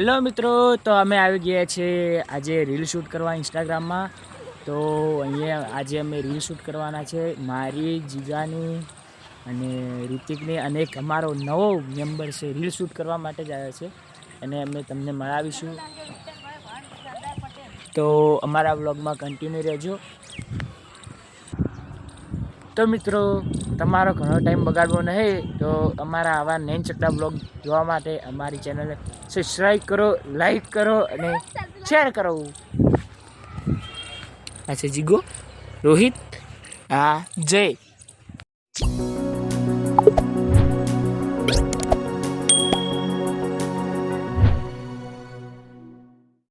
Hello મિત્રો, તો અમે આવી ગયા છે આજે રીલ શૂટ કરવા ઇન્સ્ટાગ્રામમાં. તો અહીંયા આજે અમે રીલ શૂટ કરવાના છે, મારી, જીગાની અને ઋતિકની, અને એક અમારો નવો મેમ્બર છે રીલ શૂટ કરવા માટે જ આવ્યો છે, અને અમે તમને મળાવીશું. તો અમારા વ્લોગમાં કન્ટિન્યુ રહેજો. તો મિત્રો, તમારો ઘણો ટાઈમ બગાડવો નહીં, તો અમારા આવા નૈન ચટ્ટા બ્લોગ જોવા માટે અમારી ચેનલને સબસ્ક્રાઈબ કરો, લાઈક કરો અને શેર કરો. આ છે જીગો, રોહિત, જય.